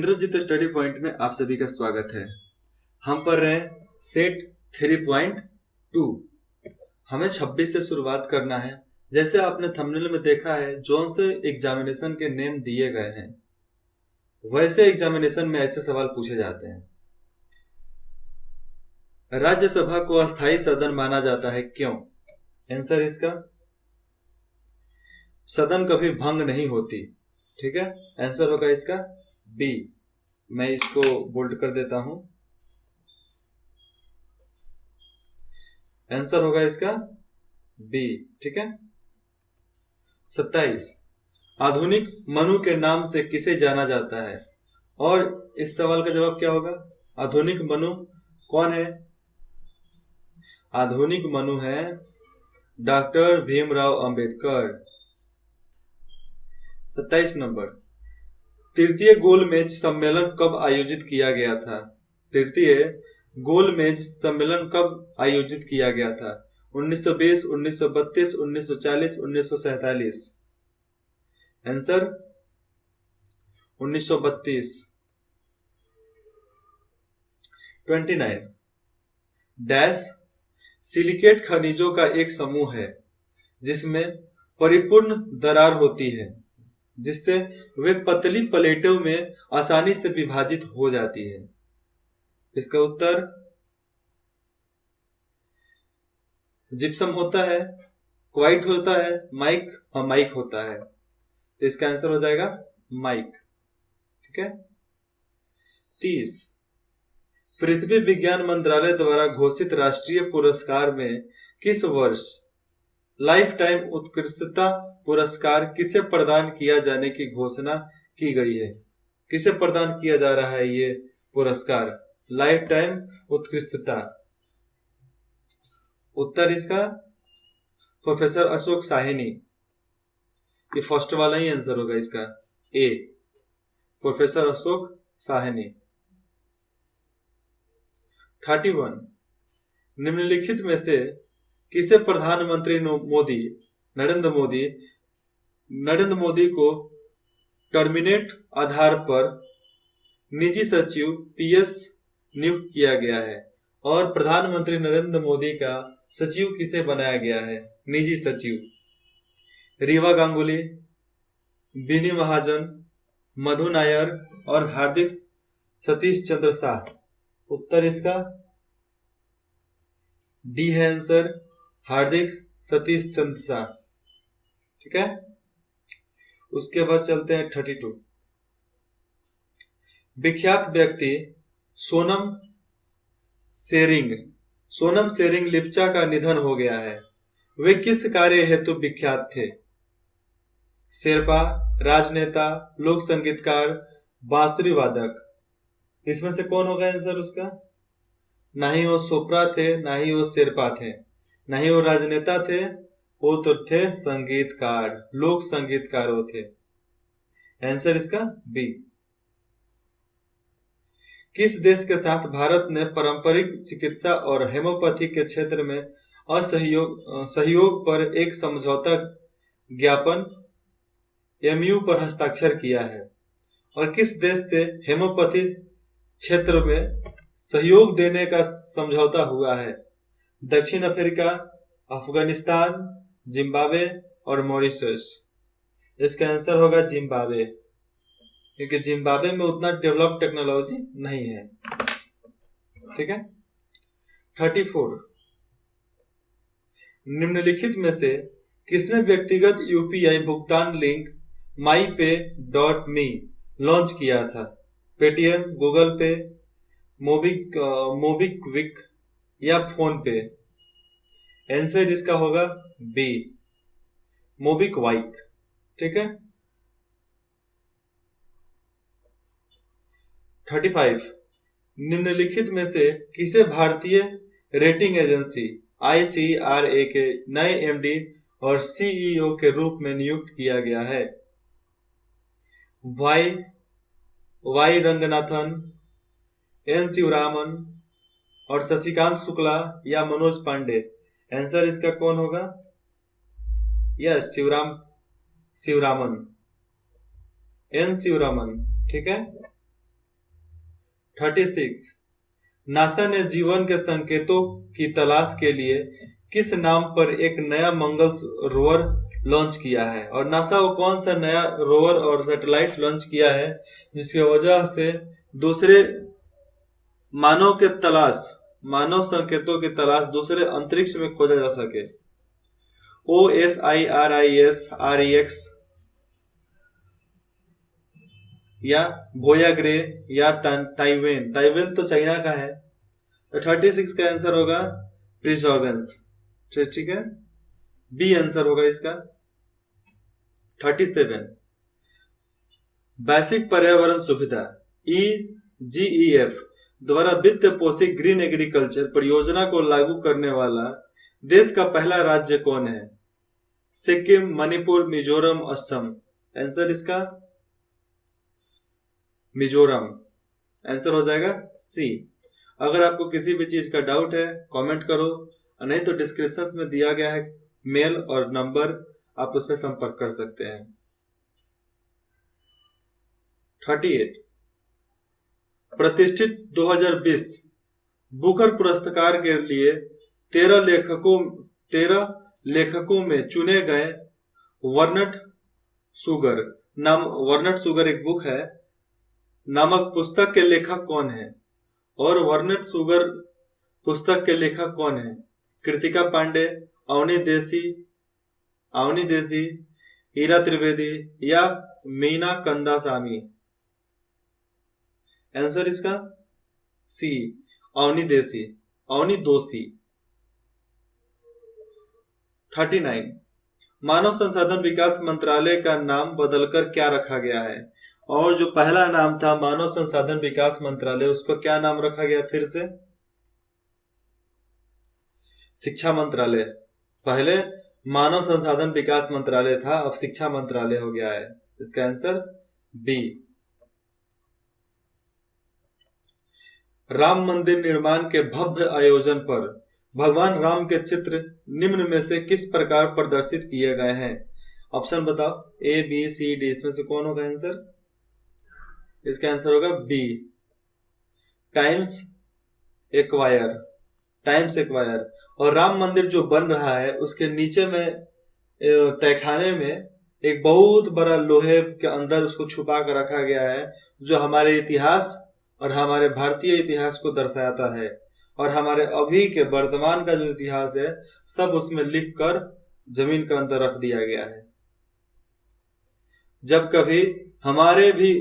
Indrajit study point में आप सभी का स्वागत है। हम पढ़ रहे हैं सेट 3.2। हमें 26 से शुरुआत करना है। जैसे आपने थंबनेल में देखा है, जोन से एग्जामिनेशन के नेम दिए गए हैं, वैसे एग्जामिनेशन में ऐसे सवाल पूछे जाते हैं। राज्यसभा को अस्थायी सदन माना जाता है, क्यों? आंसर इसका, सदन कभी भंग नहीं होती। ठीक है, आंसर होगा इसका बी। मैं इसको बोल्ड कर देता हूं। आंसर होगा इसका बी। ठीक है। 27, आधुनिक मनु के नाम से किसे जाना जाता है? और इस सवाल का जवाब क्या होगा? आधुनिक मनु कौन है? आधुनिक मनु है डॉक्टर भीमराव अंबेडकर। 27 नंबर, तृतीय गोलमेज सम्मेलन कब आयोजित किया गया था? तृतीय गोलमेज सम्मेलन कब आयोजित किया गया था? 1920, 1932, 1940, 1947। आंसर 1932। 29, डैश सिलिकेट खनिजों का एक समूह है जिसमें परिपूर्ण दरार होती है, जिससे वे पतली प्लेटों में आसानी से विभाजित हो जाती है। इसका उत्तर जिप्सम होता है, क्वाइट होता है, माइक और माइक होता है। तो इसका आंसर हो जाएगा माइक। ठीक है। 30, पृथ्वी विज्ञान मंत्रालय द्वारा घोषित राष्ट्रीय पुरस्कार में किस वर्ष लाइफ टाइम उत्कृष्टता पुरस्कार किसे प्रदान किया जाने की घोषणा की गई है? किसे प्रदान किया जा रहा है ये पुरस्कार, लाइफ टाइम उत्कृष्टता? उत्तर इसका प्रोफेसर अशोक साहनी। ये फर्स्ट वाला ही आंसर होगा इसका, ए, प्रोफेसर अशोक साहनी। 31, निम्नलिखित में से किसे प्रधानमंत्री नरेंद्र मोदी को टर्मिनेट आधार पर निजी सचिव पीएस नियुक्त किया गया है? और प्रधानमंत्री नरेंद्र मोदी का सचिव किसे बनाया गया है, निजी सचिव? रीवा गांगुली, बिनी महाजन, मधु नायर और हार्दिक सतीश चंद्र शाह। उत्तर इसका डी है आंसर, हार्दिक सतीश चंद्र शाह। ठीक है। उसके बाद चलते हैं 32, विख्यात व्यक्ति सोनम सेरिंग लिप्चा का निधन हो गया है। वे किस कार्य हेतु विख्यात थे? शेरपा, राजनेता, लोक संगीतकार, बांसुरी वादक। इसमें से कौन होगा आंसर उसका? ना ही वो सोप्रा थे, ना ही वो शेरपा थे, ना ही वो राजनेता थे, वो तो थे संगीतकार, लोक संगीतकार वो थे। आंसर इसका बी। किस देश के साथ भारत ने पारंपरिक चिकित्सा और हेमोपैथी के क्षेत्र में सहयोग पर एक समझौता ज्ञापन एमयू पर हस्ताक्षर किया है? और किस देश से हेमोपैथी क्षेत्र में सहयोग देने का समझौता हुआ है? दक्षिण अफ्रीका, अफगानिस्तान, जिम्बाब्वे और मॉरिशस। इसका आंसर होगा जिम्बाब्वे, क्योंकि जिम्बाब्वे में उतना डेवलप टेक्नोलॉजी नहीं है। ठीक है। 34, निम्नलिखित में से किसने व्यक्तिगत यूपीआई भुगतान लिंक mypay.me लॉन्च किया था? पेटीएम, गूगल पे, मोबिक्विक या फोन पे? आंसर इसका होगा बी, मोबिक्विक। ठीक है। 35, निम्नलिखित में से किसे भारतीय रेटिंग एजेंसी ICRA के नए एमडी और सीईओ के रूप में नियुक्त किया गया है? वाई रंगनाथन, एन शिवरामन और शशिकांत शुक्ला या मनोज पांडे? आंसर इसका कौन होगा? Yes, Sivaraman, N Sivaraman. ठीक है। 36 नासा ने जीवन के संकेतों की तलाश के लिए किस नाम पर एक नया मंगल रोवर लॉन्च किया है? और नासा वो कौन सा नया रोवर और सैटेलाइट लॉन्च किया है जिसकी वजह से दूसरे मानव संकेतों की तलाश दूसरे अंतरिक्ष में खोजा जा सके? OSIRIS-REX या वोयाग्रे या ताइवेन? ताइवेन तो चाइना का है। तो 36 का आंसर होगा प्रिजर्वेंस। ठीक है, बी आंसर होगा इसका। 37 वैश्विक पर्यावरण सुविधा EGEF द्वारा वित्त पोषित ग्रीन एग्रीकल्चर परियोजना को लागू करने वाला देश का पहला राज्य कौन है? सिक्किम, मणिपुर, मिजोरम, असम? आंसर इसका मिजोरम आंसर हो जाएगा सी। अगर आपको किसी भी चीज का डाउट है कमेंट करो, नहीं तो डिस्क्रिप्शन में दिया गया है मेल और नंबर, आप उसमें संपर्क कर सकते हैं। 38 प्रतिष्ठित 2020 बुकर पुरस्कार के लिए 13 लेखकों में चुने गए वर्नट शुगर एक बुक है नामक पुस्तक के लेखक कौन है? और वर्नट शुगर पुस्तक के लेखक कौन है? कृतिका पांडे, अवनी देसी, ईरा त्रिवेदी या मीना कंदासामी? आंसर इसका सी, अवनी दोषी। 39 मानव संसाधन विकास मंत्रालय का नाम बदलकर क्या रखा गया है? और जो पहला नाम था मानव संसाधन विकास मंत्रालय, उसको क्या नाम रखा गया फिर से? शिक्षा मंत्रालय। पहले मानव संसाधन विकास मंत्रालय था, अब शिक्षा मंत्रालय हो गया है। इसका आंसर बी। राम मंदिर निर्माण के भव्य आयोजन पर भगवान राम के चित्र निम्न में से किस प्रकार प्रदर्शित किए गए हैं? ऑप्शन बताओ, A, B, C, D, इसमें से कौन होगा आंसर? इसका आंसर होगा बी, टाइम्स एक्वायर। और राम मंदिर जो बन रहा है उसके नीचे में तहखाने में एक बहुत बड़ा लोहे के अंदर उसको छुपा कर रखा गया है, जो हमारे इतिहास और हमारे भारतीय इतिहास को दर्शाता है, और हमारे अभी के वर्तमान का जो इतिहास है सब उसमें लिख कर जमीन के अंदर रख दिया गया है। जब कभी हमारे भी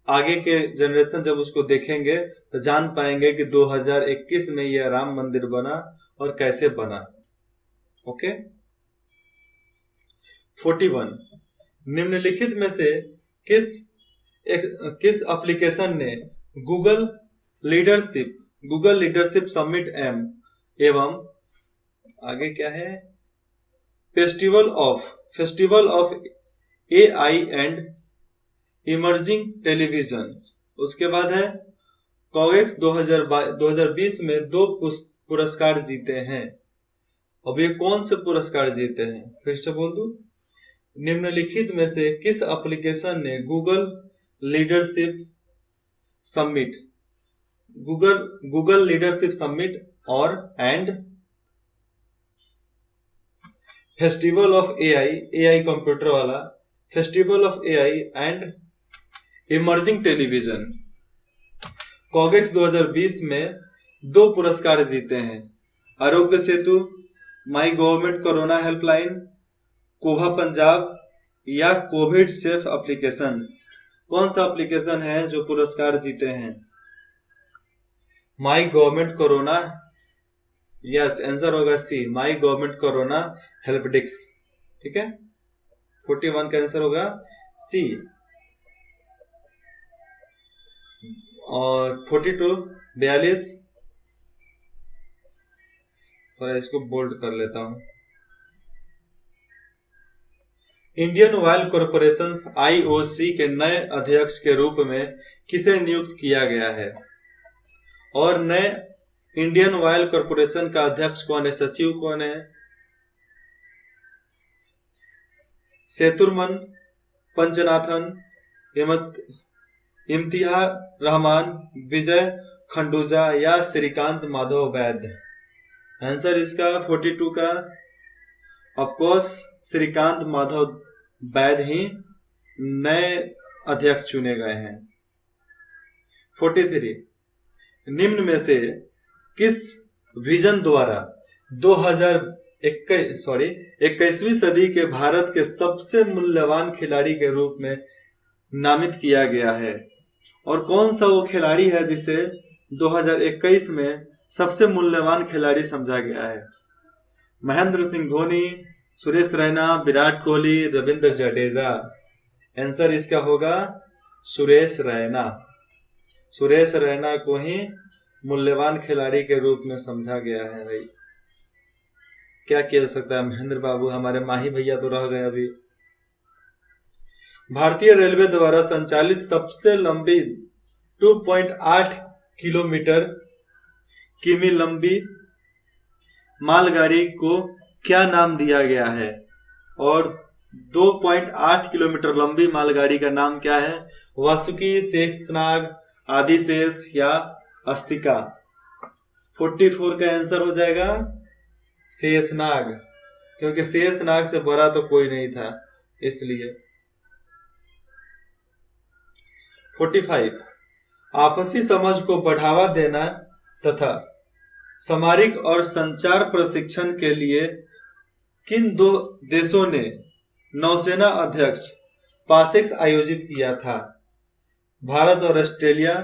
आगे के जनरेशन जब उसको देखेंगे तो जान पाएंगे कि 2021 में यह राम मंदिर बना और कैसे बना। ओके। 41 निम्नलिखित में से किस एप्लीकेशन ने गूगल लीडरशिप समिट एवं आगे क्या है festival of AI and emerging television, उसके बाद है कॉगेक्स 2020 में 2 पुरस्कार जीते हैं। अब ये कौन से पुरस्कार जीते हैं फिर से बोल दूं, निम्नलिखित में से किस एप्लीकेशन ने गूगल लीडरशिप समिट और and festival of AI computer वाला, festival of AI and emerging television कॉगेक्स 2020 में 2 पुरस्कार जीते हैं? Aarogya Setu, my government corona helpline, कोभा पंजाब या कोविड सेफ एप्लीकेशन? कौन सा एप्लीकेशन है जो पुरस्कार जीते हैं? My government corona, yes answer होगा C, my government corona help desk. ठीक है, 41 का आंसर होगा सी। और 42 थोड़ा इसको बोल्ड कर लेता हूं। इंडियन ऑयल कॉरपोरेशन IOC के नए अध्यक्ष के रूप में किसे नियुक्त किया गया है? और नए इंडियन ऑयल कॉरपोरेशन का अध्यक्ष कौन है, सचिव कौन है? सेतुरमन पंचनाथन, इम्तियाज रहमान, विजय खंडूजा या श्रीकांत माधव वैद्य। आंसर इसका 42 का ऑफकोर्स श्रीकांत माधव वैद्य ही नए अध्यक्ष चुने गए हैं। 43 निम्न में से किस विजन द्वारा 21वीं सदी के भारत के सबसे मूल्यवान खिलाड़ी के रूप में नामित किया गया है, और कौन सा वो खिलाड़ी है जिसे 2021 में सबसे मूल्यवान खिलाड़ी समझा गया है? महेंद्र सिंह धोनी, सुरेश रैना, विराट कोहली, रविंद्र जडेजा। आंसर इसका होगा सुरेश रैना। सुरेश रैना को ही मूल्यवान खिलाड़ी के रूप में समझा गया है। भाई क्या किया जा सकता है, महेंद्र बाबू हमारे माही भैया तो रह गए अभी। भारतीय रेलवे द्वारा संचालित सबसे लंबी 2.8 किलोमीटर किमी लंबी मालगाड़ी को क्या नाम दिया गया है? और 2.8 किलोमीटर लंबी मालगाड़ी का नाम क्या है? वासुकी, शेषनाग, आदिशेष या अस्तिका। 44 का आंसर हो जाएगा शेषनाग, क्योंकि शेषनाग से बड़ा तो कोई नहीं था इसलिए। 45 आपसी समझ को बढ़ावा देना तथा सामरिक और संचार प्रशिक्षण के लिए किन दो देशों ने नौसेना अध्यक्ष पासेक्स आयोजित किया था? भारत और ऑस्ट्रेलिया,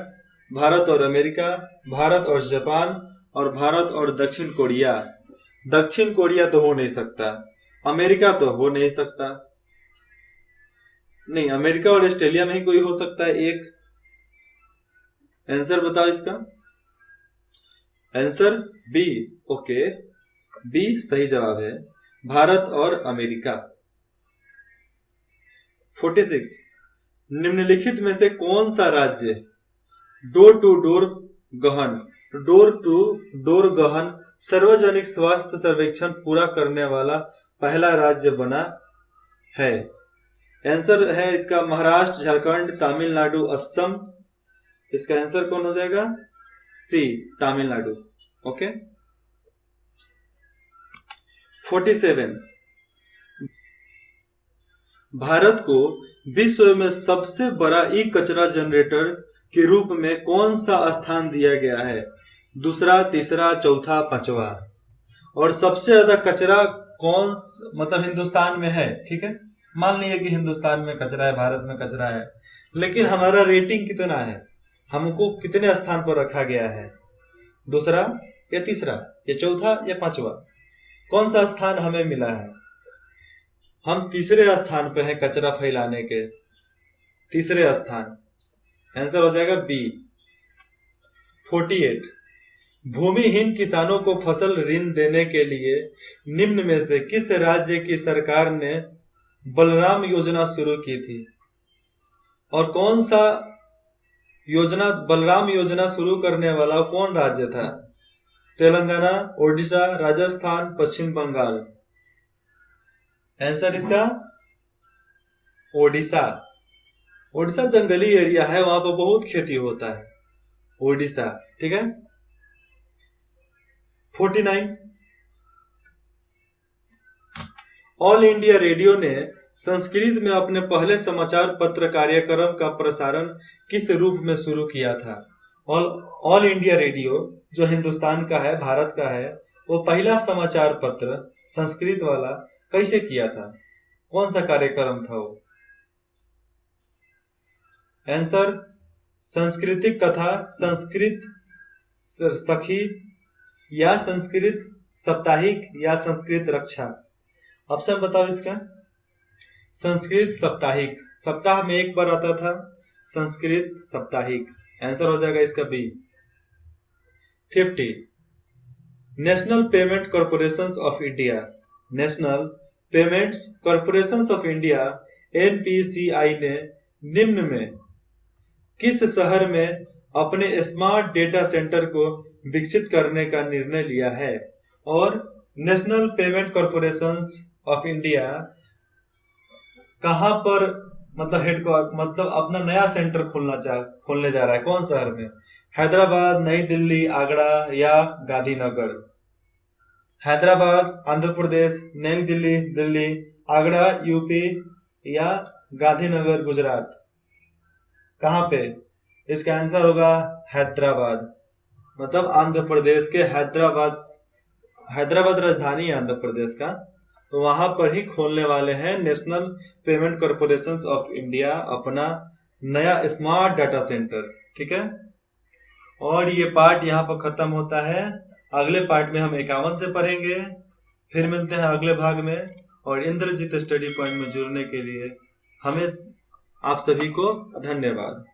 भारत और अमेरिका, भारत और जापान, और भारत और दक्षिण कोरिया। दक्षिण कोरिया तो हो नहीं सकता, अमेरिका तो हो नहीं सकता, नहीं अमेरिका और ऑस्ट्रेलिया में ही कोई हो सकता है एक। आंसर बताओ इसका। Answer B. ओके, बी सही जवाब है, भारत और अमेरिका। 46 निम्नलिखित में से कौन सा राज्य डोर टू डोर गहन सार्वजनिक स्वास्थ्य सर्वेक्षण पूरा करने वाला पहला राज्य बना है? आंसर है इसका महाराष्ट्र, झारखंड, तमिलनाडु, असम। इसका आंसर कौन हो जाएगा? सी, तमिलनाडु। ओके। 47 भारत को विश्व में सबसे बड़ा ई कचरा जनरेटर के रूप में कौन सा स्थान दिया गया है? दूसरा, तीसरा, चौथा, पांचवा। और सबसे ज्यादा कचरा कौन मतलब हिंदुस्तान में है, ठीक है, मान लीजिए कि हिंदुस्तान में कचरा है, भारत में कचरा है, लेकिन हमारा रेटिंग कितना है, हमको कितने स्थान पर रखा गया है? दूसरा या तीसरा या चौथा या पांचवा? कौन सा स्थान हमें मिला है? हम तीसरे स्थान पे हैं कचरा फैलाने के, तीसरे स्थान। आंसर हो जाएगा बी। 48 भूमिहीन किसानों को फसल ऋण देने के लिए निम्न में से किस राज्य की सरकार ने बलराम योजना शुरू की थी? और कौन सा योजना, बलराम योजना शुरू करने वाला कौन राज्य था? तेलंगाना, ओडिशा, राजस्थान, पश्चिम बंगाल। आंसर इसका ओडिशा। ओडिशा जंगली एरिया है, वहां पर बहुत खेती होता है, ओडिशा, ठीक है। 49 ऑल इंडिया रेडियो ने संस्कृत में अपने पहले समाचार पत्र कार्यक्रम का प्रसारण किस रूप में शुरू किया था? ऑल इंडिया रेडियो जो हिंदुस्तान का है, भारत का है, वो पहला समाचार पत्र संस्कृत वाला कैसे किया था? कौन सा कार्यक्रम था वो? आंसर सांस्कृतिक कथा, संस्कृत सखी, या संस्कृत साप्ताहिक, या संस्कृत रक्षा। ऑप्शन बताओ इसका। संस्कृत साप्ताहिक, सप्ताह में एक बार आता था, संस्कृत साप्ताहिक। आंसर हो जाएगा इसका B. 50 national payment corporation of India, national payments corporation of India NPCI ने निम्न में किस शहर में अपने स्मार्ट डेटा सेंटर को विकसित करने का निर्णय लिया है? और national payment corporation of India कहां पर मतलब मतलब अपना नया सेंटर खोलने जा रहा है। कौन शहर में? हैदराबाद, नई दिल्ली, आगरा या गांधीनगर? हैदराबाद आंध्र प्रदेश, नई दिल्ली दिल्ली, आगरा यूपी या गांधीनगर गुजरात? कहाँ पे? इसका आंसर होगा हैदराबाद। मतलब आंध्र प्रदेश के हैदराबाद, हैदराबाद राजधानी है आंध्र प्रदेश का। तो वहां पर ही खोलने वाले हैं national payment corporation of India अपना नया स्मार्ट डाटा सेंटर। ठीक है, और ये पार्ट यहाँ पर खत्म होता है। अगले पार्ट में हम 51 से पढ़ेंगे। फिर मिलते हैं अगले भाग में। और इंद्रजीत स्टडी पॉइंट में जुड़ने के लिए हमें आप सभी को धन्यवाद।